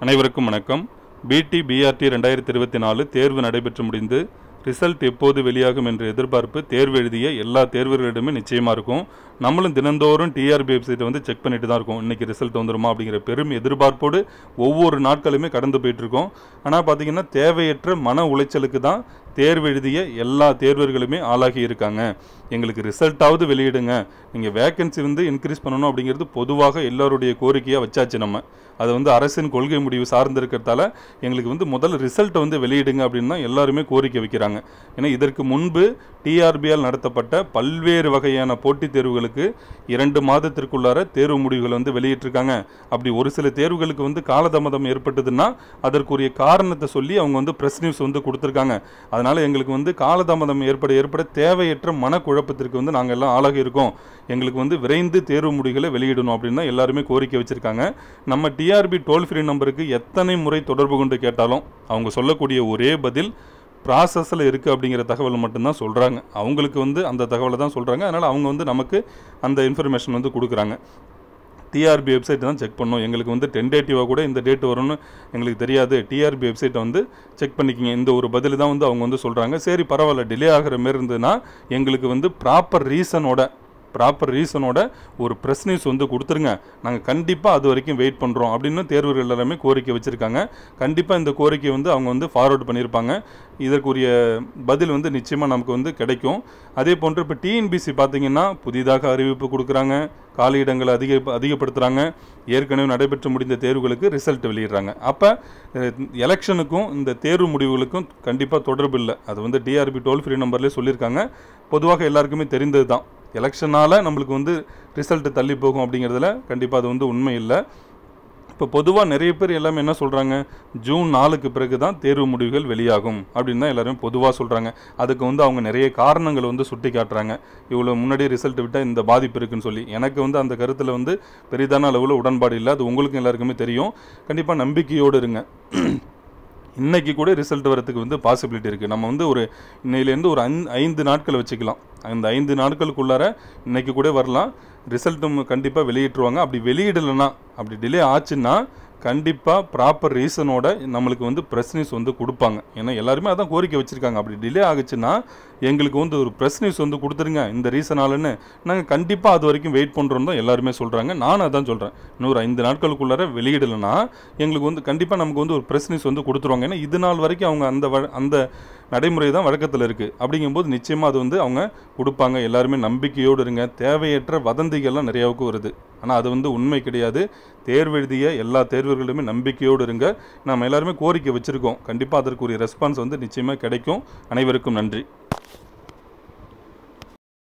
அனைவருக்கும் வணக்கம். பிடி பிஆர்டி 2024 தேர்வு நடைபெற்று முடிந்து ரிசல்ட் எப்போது வெளியாகும் என்ற எதிர்பார்ப்பு தேர்வு எழுதிய எல்லா தேர்வர்களிடமே நிச்சயமாக இருக்கும். நம்மளும் தினந்தோறும் டிஆர்பி வெப்சைட்டை வந்து செக் பண்ணிட்டு தான் இருக்கோம். இன்றைக்கி ரிசல்ட் வந்துடுமா அப்படிங்கிற பெரும் எதிர்பார்ப்போடு ஒவ்வொரு நாட்களுமே கடந்து போயிட்டுருக்கோம். ஆனால் பார்த்திங்கன்னா தேவையற்ற மன உளைச்சலுக்கு தான் தேர்வு எழுதிய எல்லா தேர்வர்களுமே ஆளாகி இருக்காங்க. எங்களுக்கு ரிசல்ட்டாவது வெளியிடுங்க, நீங்கள் வேக்கன்சி வந்து இன்க்ரீஸ் பண்ணணும் அப்படிங்கிறது பொதுவாக எல்லோருடைய கோரிக்கையாக வச்சாச்சு. நம்ம அதை வந்து அரசின் கொள்கை முடிவு சார்ந்து இருக்கிறதால எங்களுக்கு வந்து முதல்ல ரிசல்ட்டை வந்து வெளியிடுங்க அப்படின்னு தான் எல்லாருமே கோரிக்கை வைக்கிறாங்க. ஏன்னா இதற்கு முன்பு டிஆர்பியால் நடத்தப்பட்ட பல்வேறு வகையான போட்டித் தேர்வுகளுக்கு 2 மாதத்திற்குள்ளார தேர்வு முடிவுகள் வந்து வெளியிட்டிருக்காங்க. அப்படி ஒரு சில தேர்வுகளுக்கு வந்து காலதாமதம் ஏற்பட்டதுன்னா அதற்குரிய காரணத்தை சொல்லி அவங்க வந்து ப்ரெஸ் நியூஸ் வந்து கொடுத்துருக்காங்க. அதனால் எங்களுக்கு வந்து காலதாமதம் ஏற்பட தேவையற்ற மனக்குழப்பத்திற்கு வந்து நாங்கள் எல்லாம் ஆளாகி இருக்கோம். எங்களுக்கு வந்து விரைந்து தேர்வு முடிவுகளை வெளியிடணும் அப்படின்னு தான் எல்லாருமே கோரிக்கை வச்சுருக்காங்க. நம்ம டிஆர்பி டோல் ஃப்ரீ நம்பருக்கு எத்தனை முறை தொடர்பு கொண்டு கேட்டாலும் அவங்க சொல்லக்கூடிய ஒரே பதில் ப்ராசஸில் இருக்குது அப்படிங்கிற தகவல் மட்டும்தான் சொல்கிறாங்க. அவங்களுக்கு வந்து அந்த தகவலை தான் சொல்கிறாங்க. அதனால் அவங்க வந்து நமக்கு அந்த இன்ஃபர்மேஷன் வந்து கொடுக்குறாங்க. டிஆர்பி வெப்சைட்டை தான் செக் பண்ணோம், எங்களுக்கு வந்து டென்டேட்டிவாக கூட இந்த டேட் வரும்னு எங்களுக்கு தெரியாது, டிஆர்பி வெப்சைட்டை வந்து செக் பண்ணிக்கிங்க, இந்த ஒரு பதில் தான் வந்து அவங்க வந்து சொல்கிறாங்க. சரி பரவாயில்ல, டிலே ஆகிற மாரி இருந்ததுன்னா எங்களுக்கு வந்து ப்ராப்பர் ரீசனோட ஒரு ப்ரெஸ் நியூஸ் வந்து கொடுத்துருங்க, நாங்கள் கண்டிப்பாக அது வரைக்கும் வெயிட் பண்ணுறோம் அப்படின்னு தேர்வர்கள் எல்லாருமே கோரிக்கை வச்சுருக்காங்க. கண்டிப்பாக இந்த கோரிக்கை வந்து அவங்க வந்து ஃபார்வர்ட் பண்ணியிருப்பாங்க. இதற்குரிய பதில் வந்து நிச்சயமாக நமக்கு வந்து கிடைக்கும். அதே போன்று இப்போ டிஎன்பிசி பார்த்திங்கன்னா புதிதாக அறிவிப்பு கொடுக்குறாங்க, காலியிடங்களை அதிகப்படுத்துகிறாங்க, ஏற்கனவே நடைபெற்று முடிந்த தேர்வுகளுக்கு ரிசல்ட் வெளியிடுறாங்க. அப்போ எலெக்ஷனுக்கும் இந்த தேர்வு முடிவுகளுக்கும் கண்டிப்பாக தொடர்பு இல்லை. அது வந்து டிஆர்பி டோல் ஃப்ரீ நம்பர்லேயே சொல்லியிருக்காங்க. பொதுவாக எல்லாருக்குமே தெரிந்தது தான், எலெக்ஷனால் நம்மளுக்கு வந்து ரிசல்ட்டு தள்ளி போகும் அப்படிங்கிறதுல கண்டிப்பாக அது வந்து உண்மை இல்லை. இப்போ பொதுவாக நிறைய பேர் எல்லாமே என்ன சொல்கிறாங்க, ஜூன் 4க்கு பிறகு தான் தேர்வு முடிவுகள் வெளியாகும் அப்படின்னு தான் எல்லாருமே பொதுவாக சொல்கிறாங்க. அதுக்கு வந்து அவங்க நிறைய காரணங்கள் வந்து சுட்டி காட்டுறாங்க. இவ்வளோ முன்னாடியே ரிசல்ட் விட்டால் இந்த பாதிப்பு இருக்குன்னு சொல்லி. எனக்கு வந்து அந்த கருத்தில் வந்து பெரிதான அளவில் உடன்பாடு இல்லை. அது உங்களுக்கும் எல்லாருக்குமே தெரியும். கண்டிப்பாக நம்பிக்கையோடு இருங்க. இன்றைக்கி கூட ரிசல்ட் வரதுக்கு வந்து பாசிபிலிட்டி இருக்குது. நம்ம வந்து ஒரு இன்னையிலேருந்து ஒரு 5 நாட்கள் வச்சுக்கலாம். அந்த 5 நாட்களுக்குள்ளார இன்றைக்கி கூட வரலாம். ரிசல்ட்டும் கண்டிப்பாக வெளியிட்டுருவாங்க. அப்படி வெளியிடலைன்னா, அப்படி டிலே ஆச்சுன்னா கண்டிப்பாக ப்ராப்பர் ரீசனோட நம்மளுக்கு வந்து ப்ரெஸ் நியூஸ் வந்து கொடுப்பாங்க. ஏன்னா எல்லாருமே அதான் கோரிக்கை வச்சுருக்காங்க. அப்படி டிலே ஆகுச்சுன்னா எங்களுக்கு வந்து ஒரு ப்ரெஸ் நியூஸ் வந்து கொடுத்துருங்க இந்த ரீசனாலன்னு, நாங்கள் கண்டிப்பாக அது வரைக்கும் வெயிட் பண்ணுறோன்னு தான் எல்லாருமே சொல்கிறாங்க. நானும் அதான் சொல்கிறேன், இன்னொரு 5 நாட்களுக்குள்ளார வெளியிடலைன்னா எங்களுக்கு வந்து கண்டிப்பாக நமக்கு வந்து ஒரு ப்ரெஸ் நியூஸ் வந்து கொடுத்துருவாங்க. ஏன்னா இது நாள் வரைக்கும் அவங்க அந்த நடைமுறை தான் வழக்கத்தில் இருக்குது. அப்படிங்கும்போது நிச்சயமாக அது வந்து அவங்க கொடுப்பாங்க. எல்லாருமே நம்பிக்கையோடு இருங்க. தேவையற்ற வதந்திகள்லாம் நிறையாவுக்கு வருது, ஆனால் அது வந்து உண்மை கிடையாது. தேர்வு எழுதிய எல்லா தேர்வர்களுமே நம்பிக்கையோடு இருங்க. நம்ம எல்லாருமே கோரிக்கை வச்சுருக்கோம். கண்டிப்பாக அதற்குரிய ரெஸ்பான்ஸ் வந்து நிச்சயமாக கிடைக்கும். அனைவருக்கும் நன்றி.